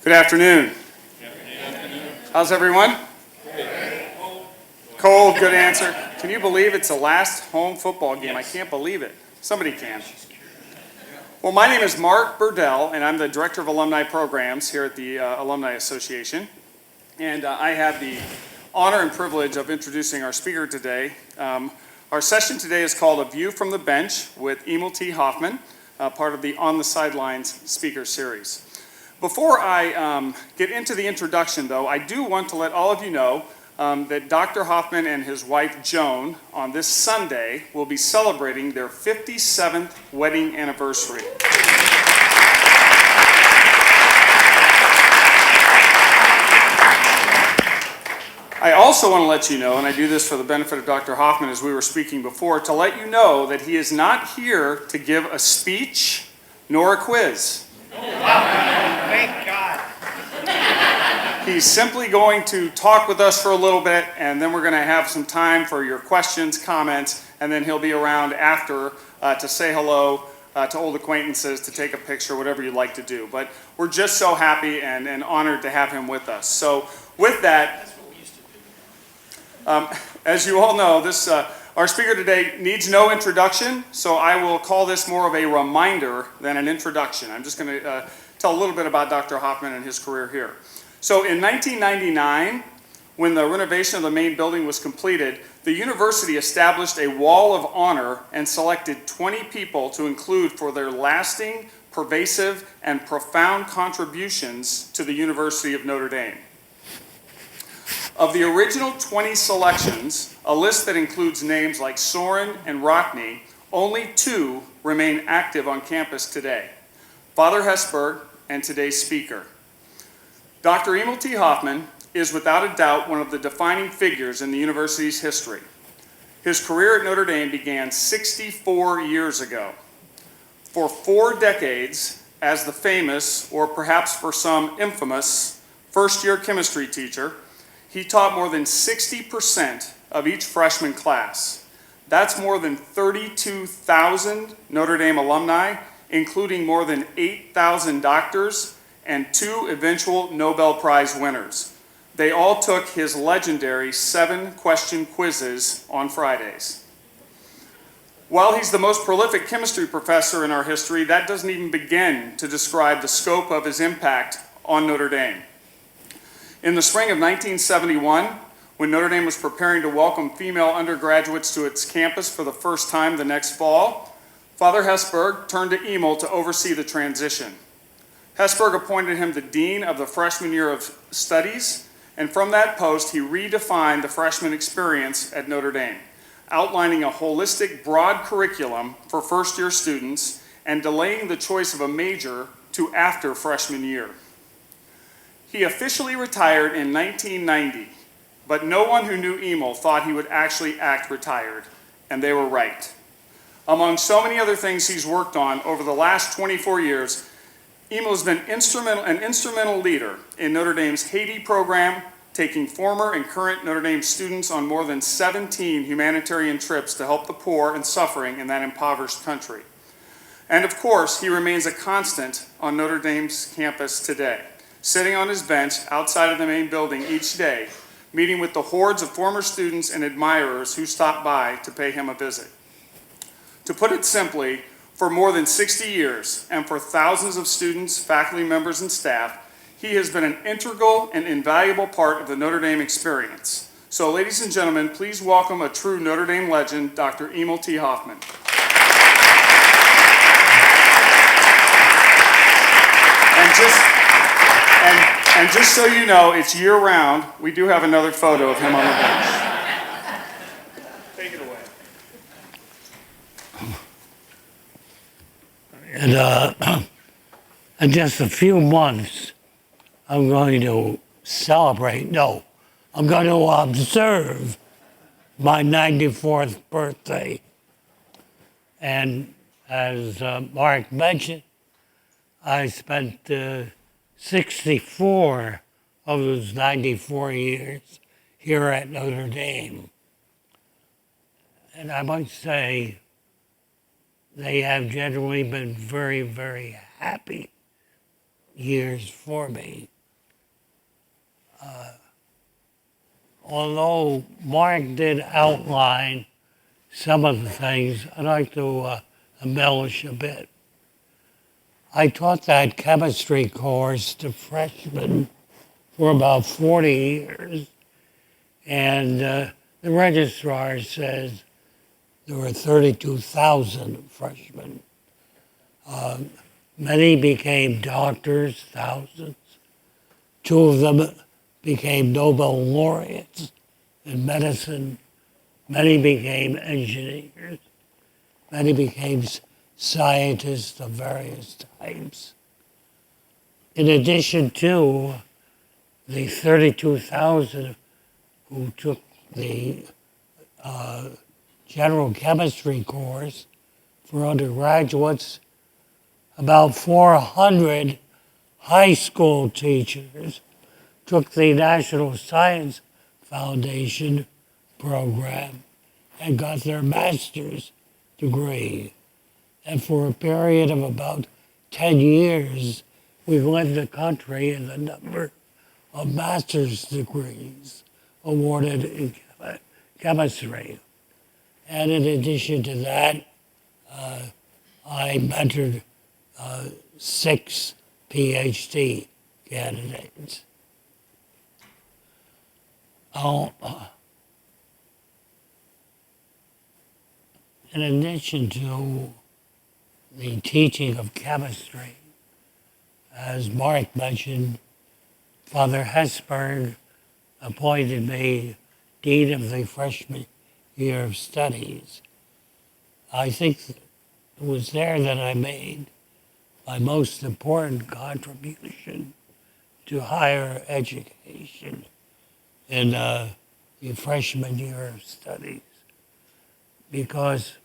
Good afternoon. How's everyone? Cold, good answer. Can you believe it's the last home football game? I can't believe it. Somebody can. Well, my name is Mark Burdell, and I'm the Director of Alumni Programs here at the Alumni Association. And I have the honor and privilege of introducing our speaker today. Our session today is called A View from the Bench with Emil T. Hofman, part of the On the Sidelines speaker series. Before I get into the introduction, though, I do want to let all of you know that Dr. Hofman and his wife, Joan, on this Sunday will be celebrating their 57th wedding anniversary. I also want to let you know, and I do this for the benefit of Dr. Hofman as we were speaking before, to let you know that he is not here to give a speech nor a quiz. Oh, wow. Thank God. He's simply going to talk with us for a little bit, and then we're going to have some time for your questions, comments, and then he'll be around after to say hello to old acquaintances, to take a picture, whatever you'd like to do. But we're just so happy and honored to have him with us. So with that, as you all know, our speaker today needs no introduction, so I will call this more of a reminder than an introduction. I'm just going to tell a little bit about Dr. Hofman and his career here. So in 1999, when the renovation of the main building was completed, the university established a wall of honor and selected 20 people to include for their lasting, pervasive, and profound contributions to the University of Notre Dame. Of the original 20 selections, a list that includes names like Soren and Rockne, only 2 remain active on campus today: Father Hesburgh and today's speaker. Dr. Emil T. Hofman is without a doubt one of the defining figures in the university's history. His career at Notre Dame began 64 years ago. For 4 decades, as the famous, or perhaps for some infamous, first-year chemistry teacher, he taught more than 60% of each freshman class. That's more than 32,000 Notre Dame alumni, including more than 8,000 doctors and 2 eventual Nobel Prize winners. They all took his legendary 7-question quizzes on Fridays. While he's the most prolific chemistry professor in our history, that doesn't even begin to describe the scope of his impact on Notre Dame. In the spring of 1971, when Notre Dame was preparing to welcome female undergraduates to its campus for the first time the next fall, Father Hesburgh turned to Emil to oversee the transition. Hesburgh appointed him the dean of the freshman year of studies, and from that post, he redefined the freshman experience at Notre Dame, outlining a holistic, broad curriculum for first-year students and delaying the choice of a major to after freshman year. He officially retired in 1990, but no one who knew Emil thought he would actually act retired, and they were right. Among so many other things he's worked on over the last 24 years, Emil has been an instrumental leader in Notre Dame's Haiti program, taking former and current Notre Dame students on more than 17 humanitarian trips to help the poor and suffering in that impoverished country. And of course, he remains a constant on Notre Dame's campus today, sitting on his bench outside of the main building each day, meeting with the hordes of former students and admirers who stop by to pay him a visit. To put it simply, for more than 60 years, and for thousands of students, faculty members, and staff, he has been an integral and invaluable part of the Notre Dame experience. So, ladies and gentlemen, please welcome a true Notre Dame legend, Dr. Emil T. Hofman. And just so you know, it's year-round. We do have another photo of him on the bench. Take it away. And in just a few months, I'm going to I'm going to observe my 94th birthday. And as Mark mentioned, I spent 64 of those 94 years here at Notre Dame. And I might say they have generally been very, very happy years for me. although Mark did outline some of the things, I'd like to embellish a bit. I taught that chemistry course to freshmen for about 40 years, and the registrar says there were 32,000 freshmen. Many became doctors, thousands. Two of them became Nobel laureates in medicine. Many became engineers. Many became scientists of various types. In addition to the 32,000 who took the general chemistry course for undergraduates, about 400 high school teachers took the National Science Foundation program and got their master's degree. And for a period of about 10 years, we led the country in the number of master's degrees awarded in chemistry. And in addition to that, I mentored 6 Ph.D. candidates. In addition to the teaching of chemistry, as Mark mentioned, Father Hesburgh appointed me Dean of the Freshman Year of Studies. I think it was there that I made my most important contribution to higher education in the freshman year of studies, because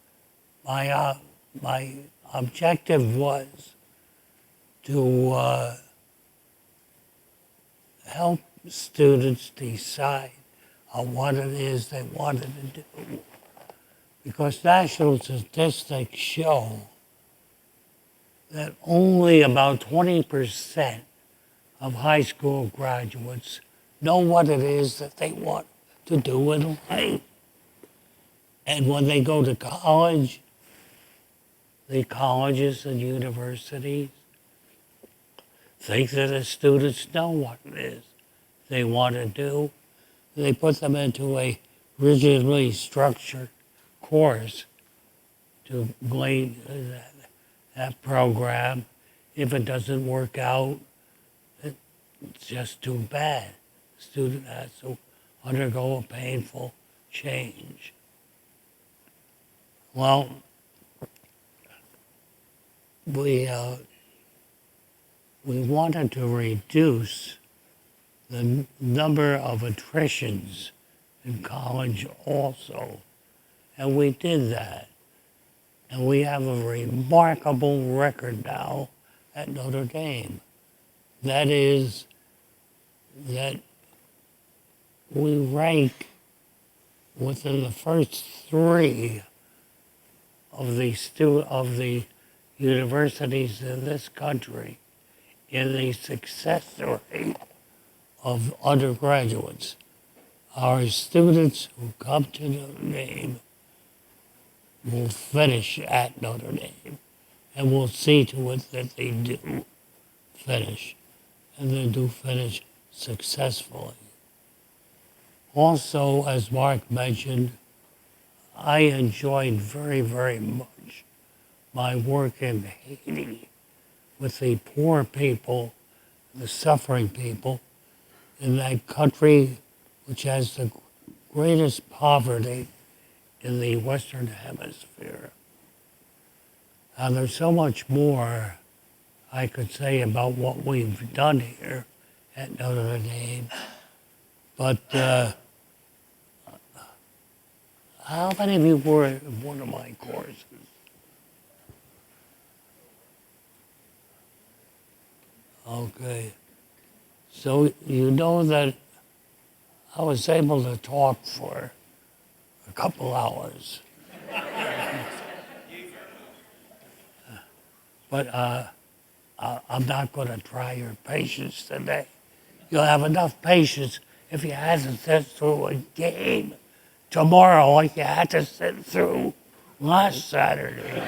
my objective was to help students decide on what it is they wanted to do. Because national statistics show that only about 20% of high school graduates know what it is that they want to do in life. And when they go to college, the colleges and universities think that the students know what it is they want to do. They put them into a rigidly structured course to glean that program. If it doesn't work out, it's just too bad. The student has to undergo a painful change. Well, we wanted to reduce the number of attritions in college also, and we did that. And we have a remarkable record now at Notre Dame. That is that we rank within the first 3 of the universities in this country in the success rate of undergraduates. Our students who come to Notre Dame will finish at Notre Dame, and we'll see to it that they do finish, and they do finish successfully. Also, as Mark mentioned, I enjoyed very, very much my work in Haiti with the poor people, the suffering people in that country which has the greatest poverty in the Western Hemisphere. Now, there's so much more I could say about what we've done here at Notre Dame, but how many of you were in one of my courses? Okay. So you know that I was able to talk for a couple hours. But I'm not going to try your patience today. you'll have enough patience if you had to sit through a game tomorrow like you had to sit through last Saturday.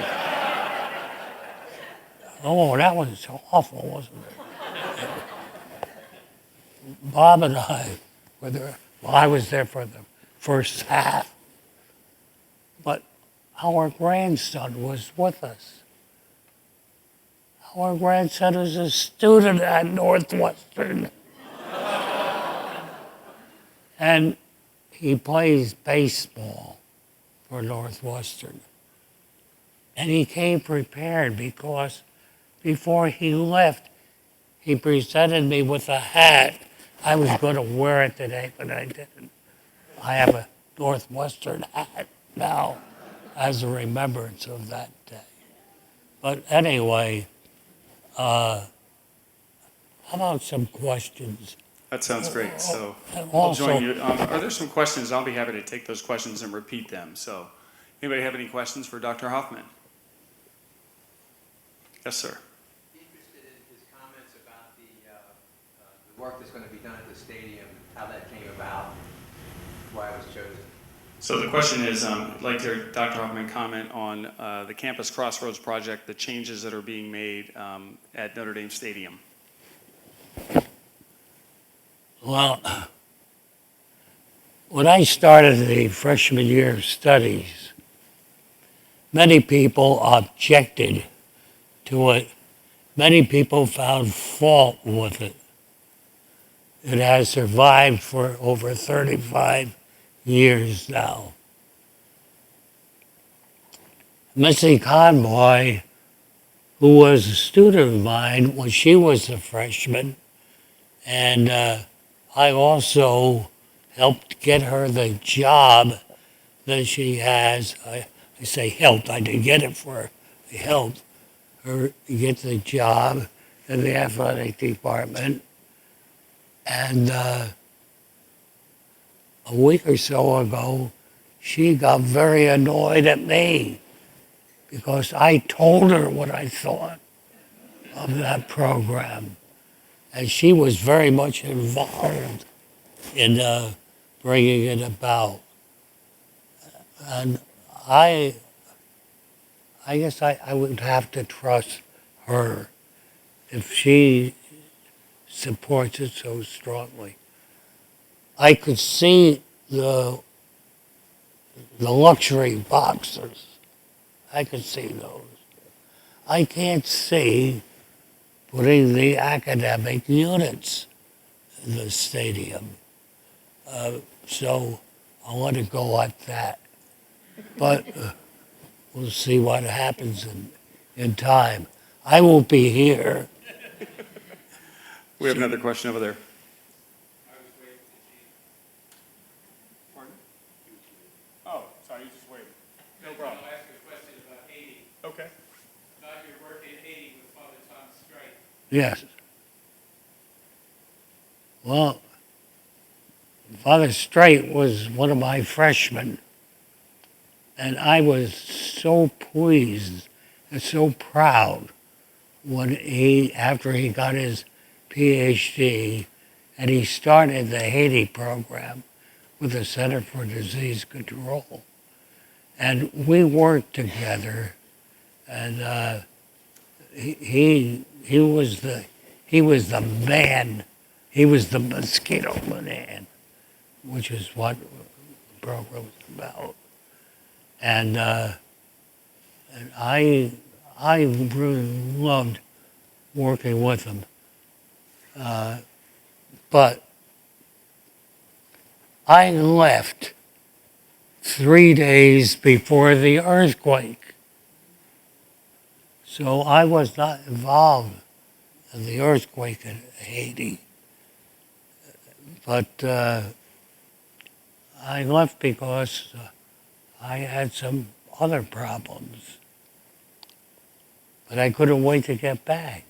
Oh, that was awful, wasn't it? Bob and I were there. Well, I was there for the first half, but our grandson was with us. Our grandson is a student at Northwestern. And he plays baseball for Northwestern. And he came prepared because before he left, he presented me with a hat. I was going to wear it today, but I didn't. I have a Northwestern hat now as a remembrance of that day. But anyway, how about some questions? That sounds great. So And I'll also, join you. Are there some questions? I'll be happy to take those questions and repeat them. So anybody have any questions for Dr. Hofman? Yes, sir. Interested in his comments about the work that's going to be done at the stadium, how that came about, why it was chosen. So the question is, I'd like to hear Dr. Hofman comment on the Campus Crossroads project, the changes that are being made at Notre Dame Stadium. well, when I started the freshman year of studies, many people objected to it. Many people found fault with it. It has survived for over 35 years now. Missy Conboy, who was a student of mine when she was a freshman, and I also helped get her the job that she has. I say helped, I didn't get it for her. I helped her get the job in the athletic department. And a week or so ago, she got very annoyed at me because I told her what I thought of that program. And she was very much involved in bringing it about. And I guess I would have to trust her if she supports it so strongly. I could see the luxury boxes. I could see those. I can't see putting the academic units in the stadium. So I want to go at that. But we'll see what happens in time. I won't be here. We have another question over there. Pardon? Oh, sorry, you just waited. No problem. I'll ask a question about Haiti. Okay. About your work in Haiti with Father Thomas Strike. Yes. Well, Father Straight was one of my freshmen, and I was so pleased and so proud when after he got his Ph.D. and he started the Haiti program with the Center for Disease Control. And we worked together, and he was the man. He was the mosquito man, which is what the program was about. And I really loved working with him. But I left 3 days before the earthquake. So I was not involved in the earthquake in Haiti. But I left because I had some other problems. But I couldn't wait to get back.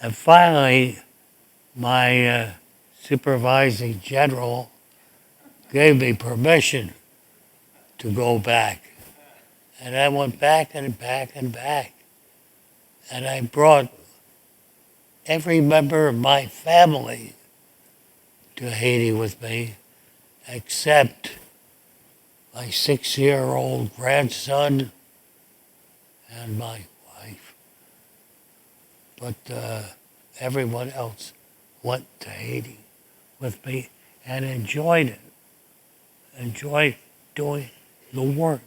And finally, my supervising general gave me permission to go back. And I went back and back and back. And I brought every member of my family to Haiti with me, except my 6-year-old grandson and my wife. But everyone else went to Haiti with me and enjoyed it, enjoyed doing the work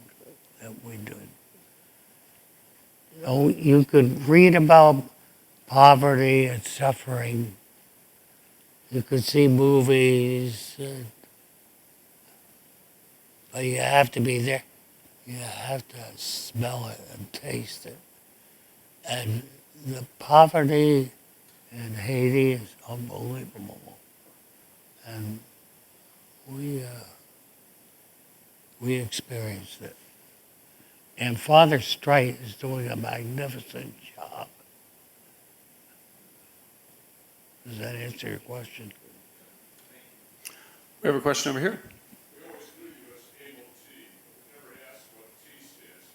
that we did. So you could read about poverty and suffering. You could see movies, but you have to be there. You have to smell it and taste it. And the poverty in Haiti is unbelievable. And we experienced it. And Father Strite is doing a magnificent job. Does that answer your question? We have a question over here. We always knew you as Emil T, but never asked what T stands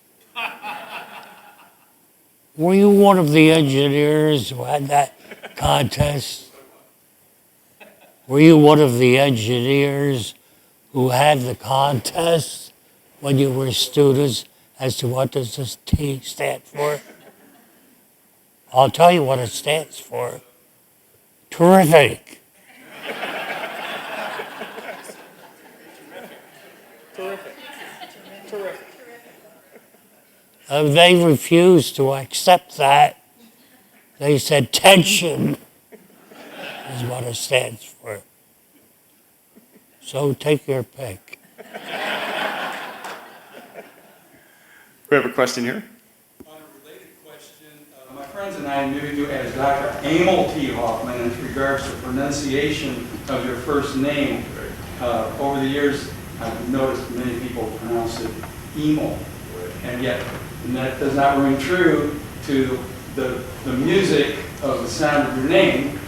for. Were you one of the engineers who had that contest? Were you one of the engineers who had the contest when you were students as to what does this T stand for? I'll tell you what it stands for. Terrific. Terrific. They refused to accept that. They said tension is what it stands for. So take your pick. We have a question here. On a related question, my friends and I knew you as Dr. Emil T. Hofman as regards to pronunciation of your first name. Over the years, I've noticed many people pronounce it Emil, and yet that does not ring true to the music of the sound of your name,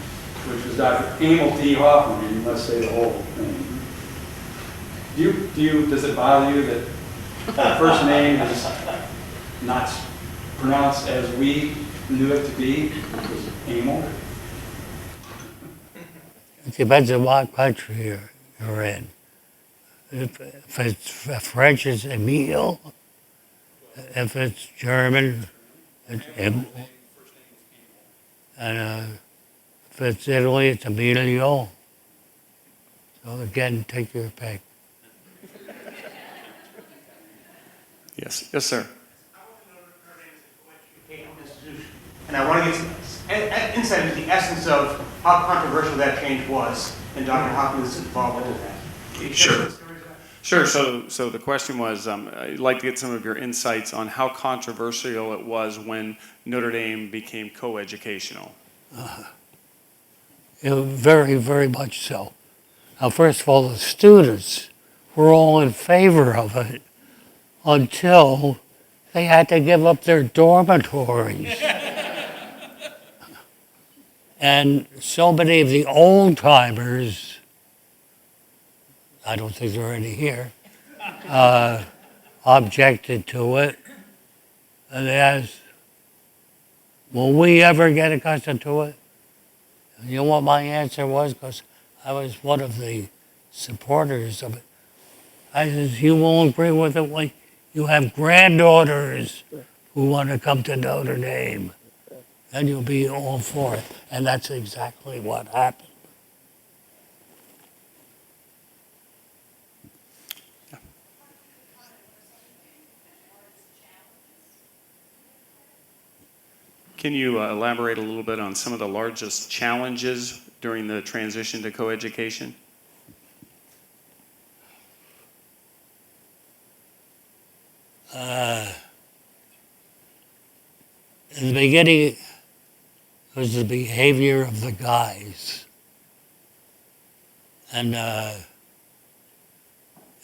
which was Dr. Emil T. Hofman. You must say the whole thing. Does it bother you that the first name is not pronounced as we knew it to be, which was Emil? It depends on what country you're in. If it's French, it's Emile. If it's German, it's Emil. And if it's Italy, it's Emilio. So again, take your pick. Yes, yes, sir. I want to know Notre Dame is an educational institution, and I want to get some insight into the essence of how controversial that change was, and Dr. Hopkins' involvement in that. Can you share some stories of that? Sure. So the question was, I'd like to get some of your insights on how controversial it was when Notre Dame became co-educational. Very, very much so. Now, first of all, the students were all in favor of it until they had to give up their dormitories. And so many of the old-timers, I don't think there are any here, objected to it. And they asked, will we ever get accustomed to it? And you know what my answer was? Because I was one of the supporters of it. I said, you won't agree with it when you have granddaughters who want to come to Notre Dame. Then you'll be all for it. And that's exactly what happened. Can you elaborate a little bit on some of the largest challenges during the transition to coeducation? In the beginning, it was the behavior of the guys. And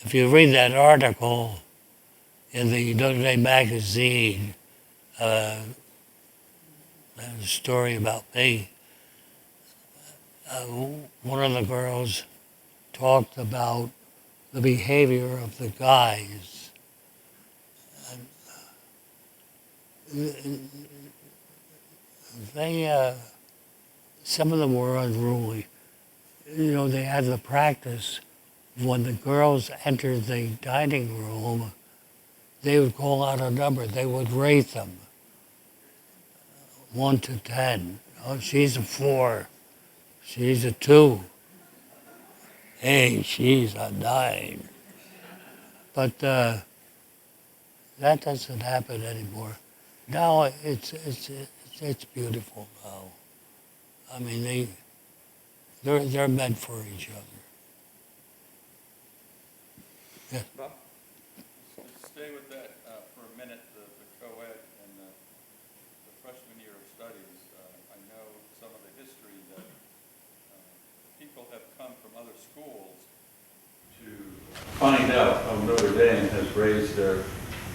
if you read that article in the Notre Dame magazine, a story about me, one of the girls talked about the behavior of the guys. And they some of them were unruly. You know, they had the practice when the girls entered the dining room, they would call out a number. They would rate them, 1 to 10. Oh, she's a 4. She's a 2. Hey, she's a 9. But that doesn't happen anymore. Now it's beautiful now. I mean, they're meant for each other. Yeah. Bob? Stay with that for a minute, the co-ed and the freshman year of studies. I know some of the history that people have come from other schools to find out how Notre Dame has raised their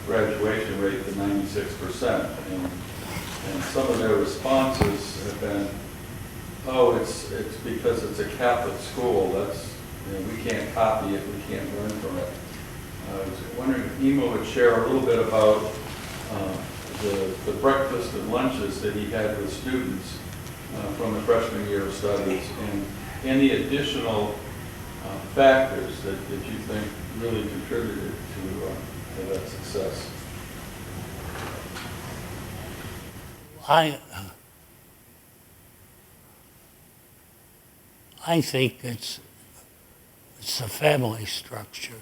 graduation rate to 96%. And some of their responses have been, oh, it's because it's a Catholic school. That's, we can't copy it, we can't learn from it. I was wondering if Emil would share a little bit about the breakfast and lunches that he had with students from the freshman year of studies, and any additional factors that you think really contributed to that success. I think it's the family structure.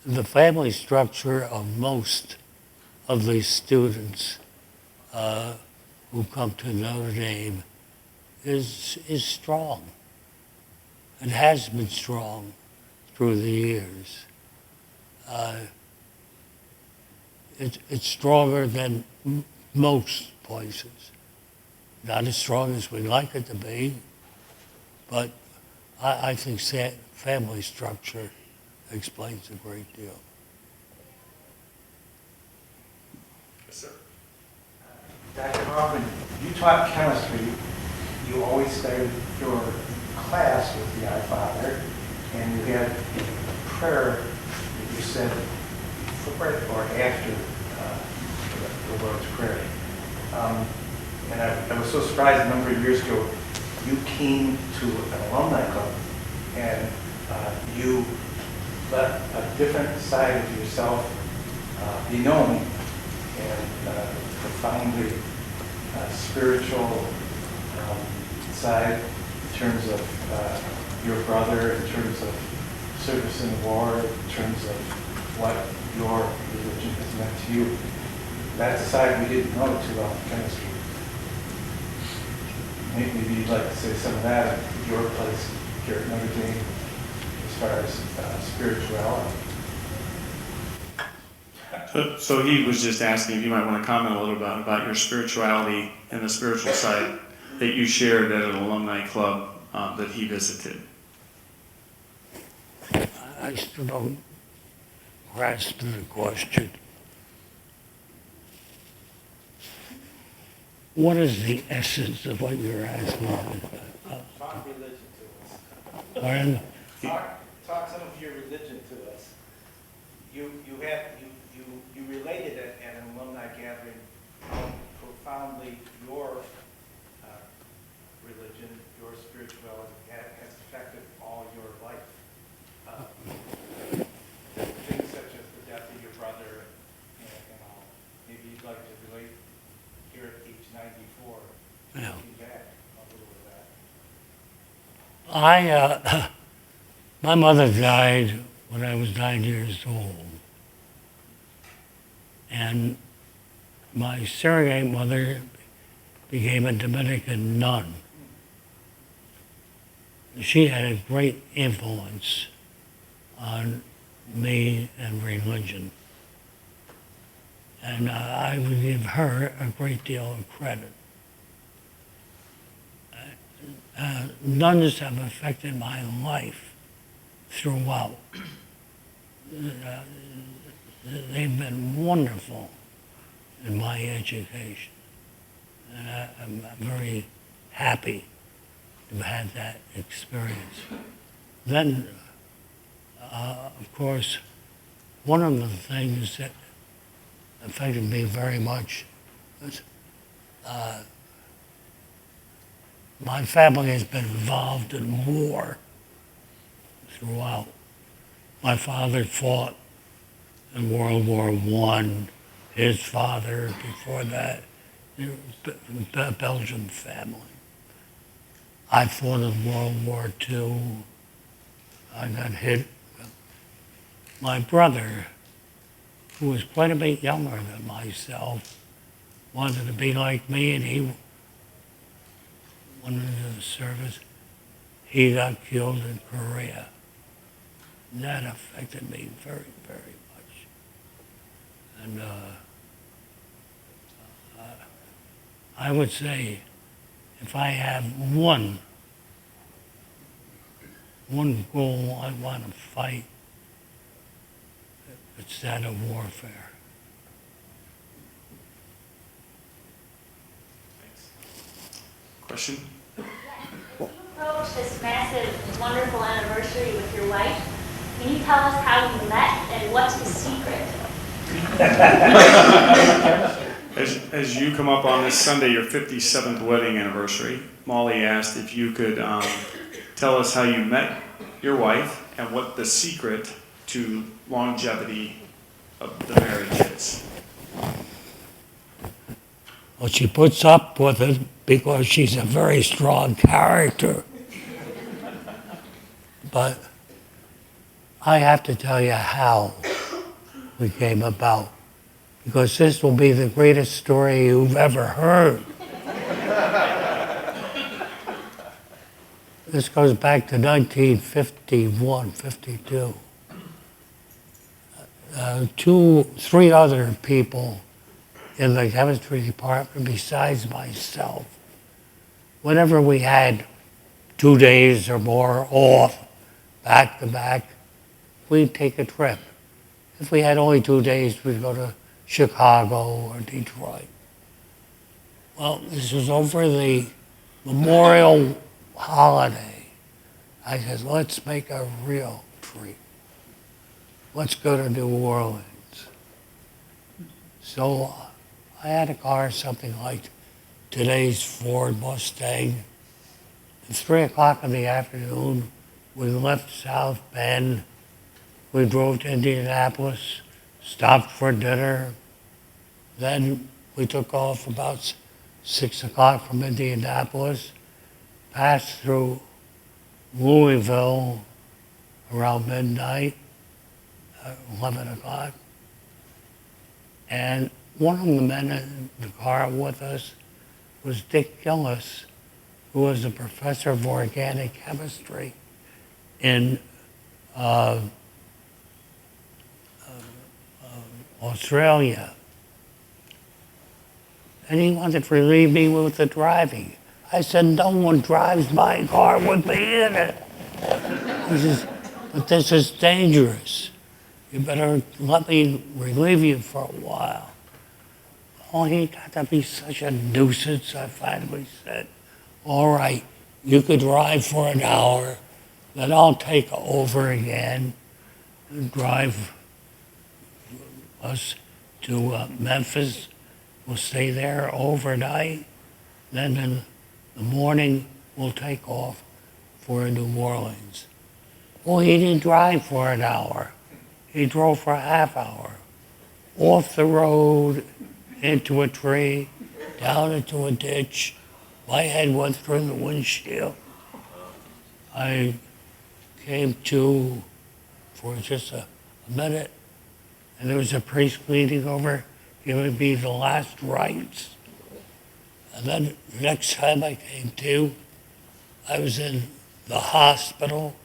The family structure of most of these students who come to Notre Dame is strong. It has been strong through the years. It's stronger than most places. Not as strong as we'd like it to be, but I think family structure explains a great deal. Yes, sir. Dr. Hofman, you taught chemistry. You always started your class with the Our Father, and you had a prayer that you said before or after the Lord's Prayer. And I was so surprised a number of years ago, you came to an alumni club and you let a different side of yourself be known, and profoundly spiritual side in terms of your brother, in terms of service in war, in terms of what your religion has meant to you. That's a side we didn't know too well in chemistry. Maybe you'd like to say some of that at your place here at Notre Dame as far as spirituality. So he was just asking if you might want to comment a little bit about your spirituality and the spiritual side that you shared at an alumni club that he visited. I still don't grasp the question. What is the essence of what you're asking? Talk religion to us. Pardon? Talk some of your religion to us. You related it at an alumni gathering how profoundly your religion, your spirituality has affected all your life. Things such as the death of your brother and all. Maybe you'd like to relate here at age 94. Yeah. Looking back a little of that. My mother died when I was 9 years old. And my surrogate mother became a Dominican nun. She had a great influence on me and religion. And I would give her a great deal of credit. Nuns have affected my life throughout. They've been wonderful in my education. And I'm very happy to have had that experience. Then, of course, one of the things that affected me very much was my family has been involved in war throughout. My father fought in World War I. His father, before that, the Belgian family. I fought in World War II. I got hit. My brother, who was quite a bit younger than myself, wanted to be like me, and he went into the service. He got killed in Korea. And that affected me very, very much. And I would say, if I have one goal I want to fight, it's that of warfare. Question? You approach this massive, wonderful anniversary with your wife. Can you tell us how you met and what's the secret? As you come up on this Sunday, your 57th wedding anniversary, Molly asked if you could tell us how you met your wife and what the secret to longevity of the marriage is. Well, she puts up with it because she's a very strong character. But I have to tell you how we came about, because this will be the greatest story you've ever heard. This goes back to 1951, 52. Three other people in the chemistry department besides myself, whenever we had 2 days or more off, back to back, we'd take a trip. If we had only 2 days, we'd go to Chicago or Detroit. Well, this was over the Memorial holiday. I said, let's make a real treat. Let's go to New Orleans. So I had a car, something like today's Ford Mustang. At 3 o'clock in the afternoon, we left South Bend. We drove to Indianapolis, stopped for dinner. Then we took off about 6 o'clock from Indianapolis, passed through Louisville around midnight, 11 o'clock. And one of the men in the car with us was Dick Gillis, who was a professor of organic chemistry in Australia. And he wanted to relieve me with the driving. I said, no one drives my car with me in it. He says, but this is dangerous. You better let me relieve you for a while. Oh, he got to be such a nuisance, I finally said, all right, you could drive for an hour, then I'll take over again and drive us to Memphis. We'll stay there overnight. Then in the morning, we'll take off for New Orleans. Well, he didn't drive for an hour. He drove for a half hour. Off the road, into a tree, down into a ditch. My head went through the windshield. I came to for just a minute, and there was a priest leaning over, giving me the last rites. And then the next time I came to, I was in the hospital,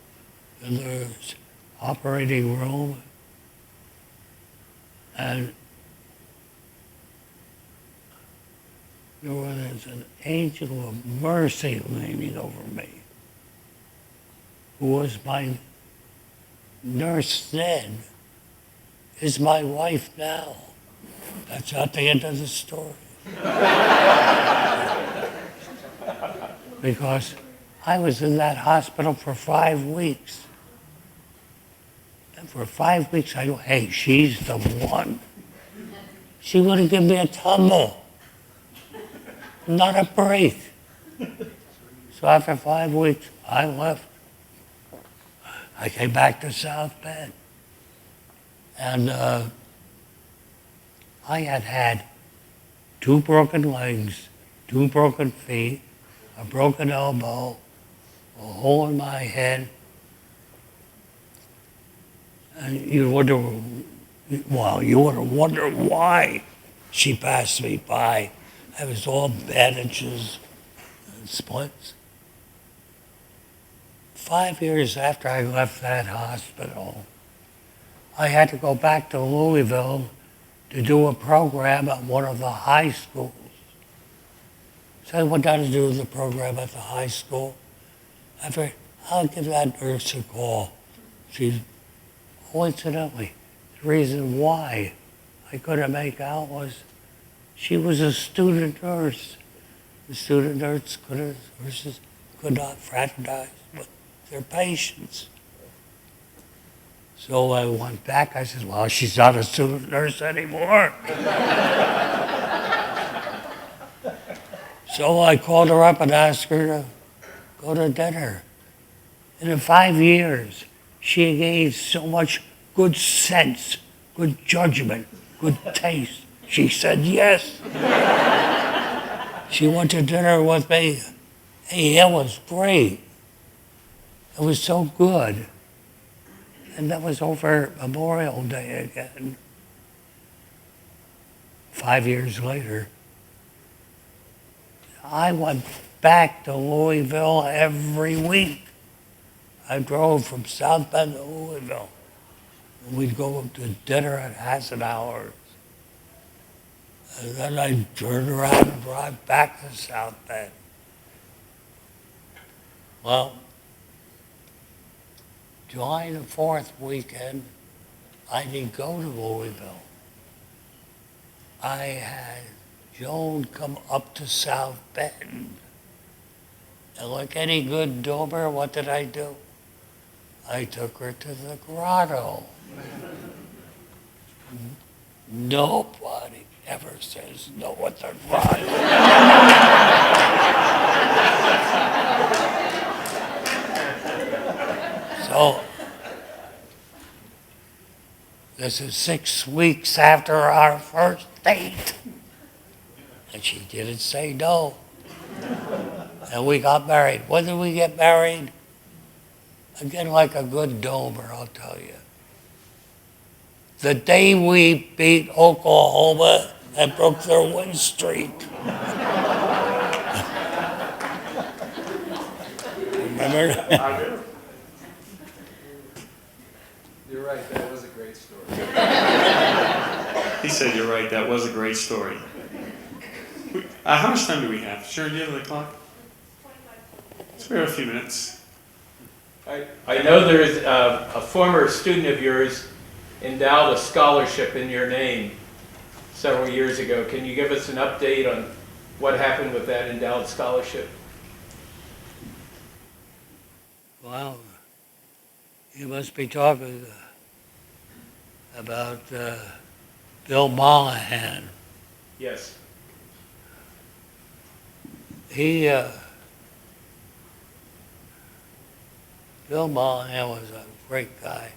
in the operating room, and there was an angel of mercy leaning over me, who was my nurse then, is my wife now. That's not the end of the story. Because I was in that hospital for 5 weeks. And for 5 weeks, I go, hey, she's the one. She wouldn't give me a tumble, not a break. So after 5 weeks, I left. I came back to South Bend. And I had 2 broken legs, 2 broken feet, a broken elbow, a hole in my head. And you would have wondered why she passed me by. I was all bandages and splints. 5 years after I left that hospital, I had to go back to Louisville to do a program at one of the high schools. So I went down to do the program at the high school. I figured, I'll give that nurse a call. Coincidentally, the reason why I couldn't make out was she was a student nurse. The student nurses could not fraternize with their patients. So I went back. I said, well, she's not a student nurse anymore. So I called her up and asked her to go to dinner. And in 5 years, she gained so much good sense, good judgment, good taste. She said yes. She went to dinner with me. Hey, it was great. It was so good. And that was over Memorial Day again. 5 years later, I went back to Louisville every week. I drove from South Bend to Louisville. And we'd go to dinner at Hassenauer's. And then I'd turn around and drive back to South Bend. Well, July the 4th weekend, I didn't go to Louisville. I had Joan come up to South Bend. And like any good dober, what did I do? I took her to the grotto. Nobody ever says no at the grotto. So, this is 6 weeks after our first date. And she didn't say no. And we got married. When did we get married? Again, like a good dober, I'll tell you. The day we beat Oklahoma and broke their win streak. Remember that? I do. You're right, that was a great story. He said, you're right, that was a great story. How much time do we have? Sharon, do you have the clock? 25. So we have a few minutes. I know there is a former student of yours endowed a scholarship in your name several years ago. Can you give us an update on what happened with that endowed scholarship? Well, you must be talking about Bill Mollahan. Yes. Bill Mollahan was a great guy.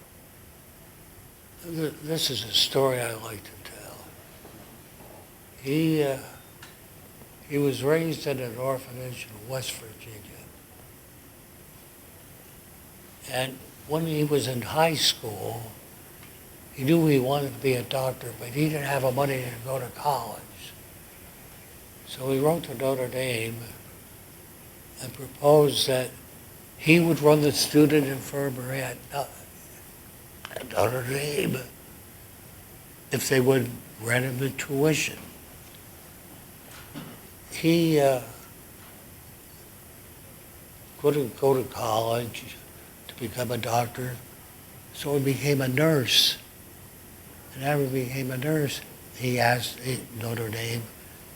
This is a story I like to tell. He was raised in an orphanage in West Virginia. And when he was in high school, he knew he wanted to be a doctor, but he didn't have the money to go to college. So he wrote to Notre Dame and proposed that he would run the student infirmary at Notre Dame if they would grant him the tuition. He couldn't go to college to become a doctor, so he became a nurse. And after he became a nurse, he asked Notre Dame,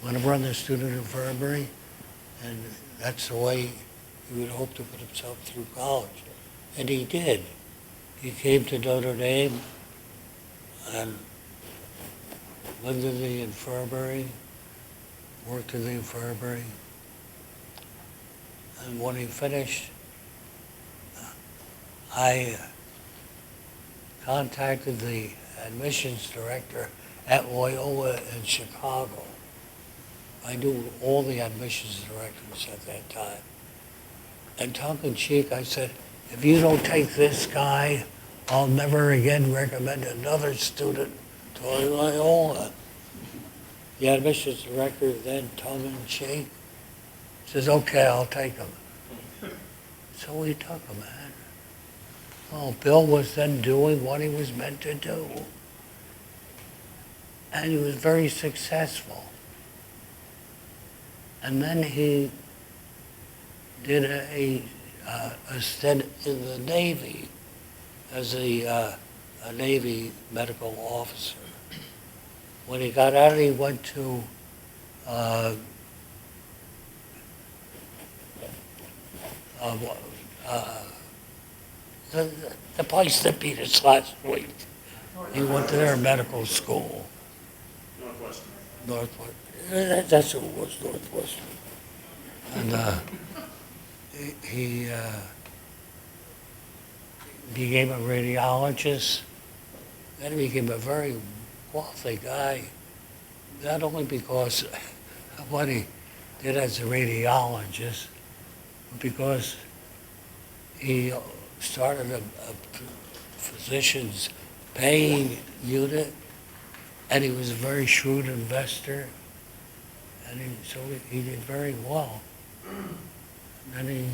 want to run the student infirmary? And that's the way he would hope to put himself through college. And he did. He came to Notre Dame and lived in the infirmary, worked in the infirmary. And when he finished, I contacted the admissions director at Loyola in Chicago. I knew all the admissions directors at that time. And tongue in cheek, I said, if you don't take this guy, I'll never again recommend another student to Loyola. The admissions director then, tongue in cheek, says, okay, I'll take him. So we took him, man. Well, Bill was then doing what he was meant to do. And he was very successful. And then he did a stint in the Navy as a Navy medical officer. When he got out, he went to the place that beat us last week. He went to their medical school. Northwestern. Northwestern. That's who it was, Northwestern. And he became a radiologist. Then he became a very wealthy guy, not only because of what he did as a radiologist, but because he started a physician's paying unit, and he was a very shrewd investor, and so he did very well. And he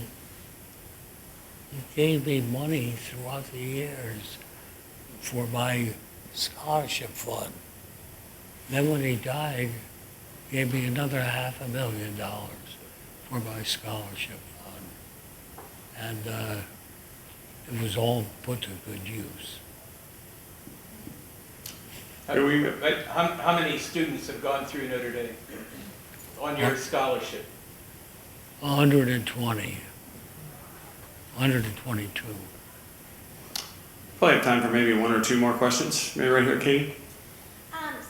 gave me money throughout the years for my scholarship fund. Then when he died, he gave me another $500,000 for my scholarship fund. And it was all put to good use. How many students have gone through Notre Dame on your scholarship? 120, 122. Probably have time for maybe one or two more questions. Maybe right here, Katie.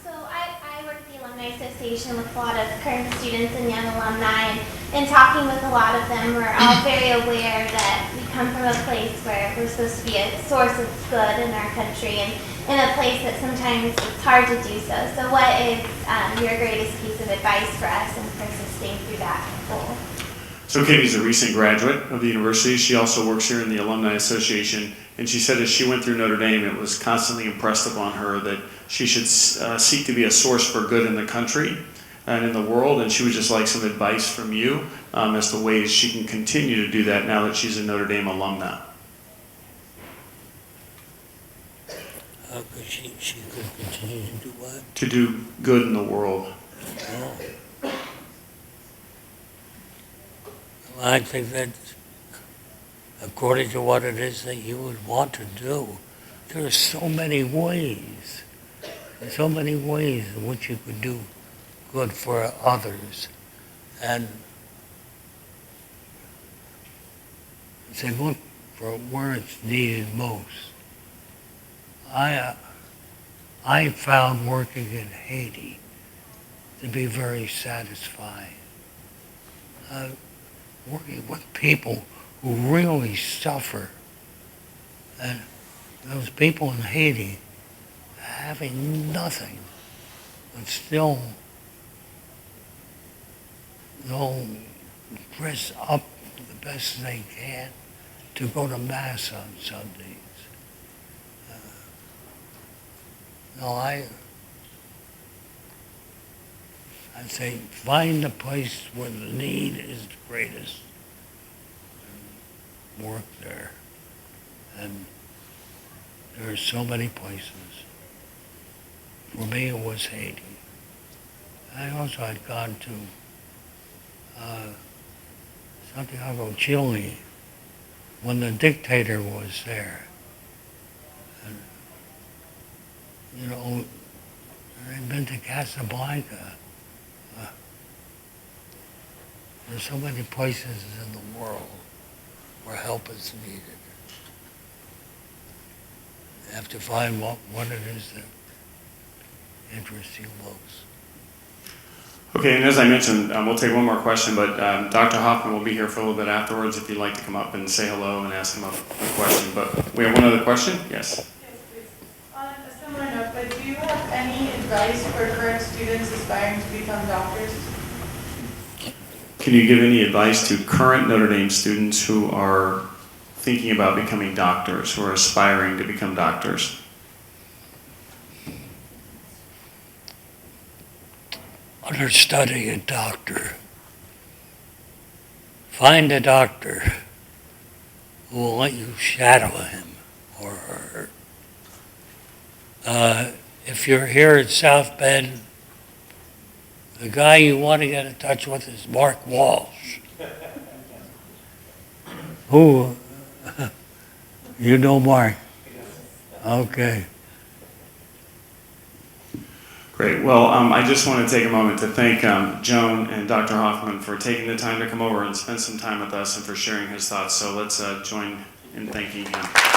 So I work at the Alumni Association with a lot of current students and young alumni, and talking with a lot of them, we're all very aware that we come from a place where we're supposed to be a source of good in our country, and in a place that sometimes it's hard to do so. So what is your greatest piece of advice for us in persisting through that goal? So Katie's a recent graduate of the university. She also works here in the Alumni Association, and she said as she went through Notre Dame, it was constantly impressed upon her that she should seek to be a source for good in the country and in the world, and she would just like some advice from you as to ways she can continue to do that now that she's a Notre Dame alumna. She could continue to do what? To do good in the world. Oh. Well, I think that according to what it is that you would want to do, there are so many ways in which you could do good for others. And say, look for where it's needed most. I found working in Haiti to be very satisfying. Working with people who really suffer, and those people in Haiti having nothing, but still they'll dress up the best they can to go to Mass on Sundays. I'd say find the place where the need is the greatest and work there. And there are so many places. For me, it was Haiti. I also had gone to Santiago, Chile, when the dictator was there. And, you know, I'd been to Casablanca. There's so many places in the world where help is needed. You have to find what it is that interests you most. Okay, and as I mentioned, we'll take one more question, but Dr. Hofman will be here for a little bit afterwards if you'd like to come up and say hello and ask him a question. But we have one other question? Yes. Yes, please. On a similar note, but do you have any advice for current students aspiring to become doctors? Can you give any advice to current Notre Dame students who are thinking about becoming doctors, who are aspiring to become doctors? Understudy a doctor. Find a doctor who will let you shadow him or her. If you're here at South Bend, the guy you want to get in touch with is Mark Walsh. Who? You know Mark? Okay. Great. Well, I just want to take a moment to thank Joan and Dr. Hofman for taking the time to come over and spend some time with us and for sharing his thoughts. So let's join in thanking him.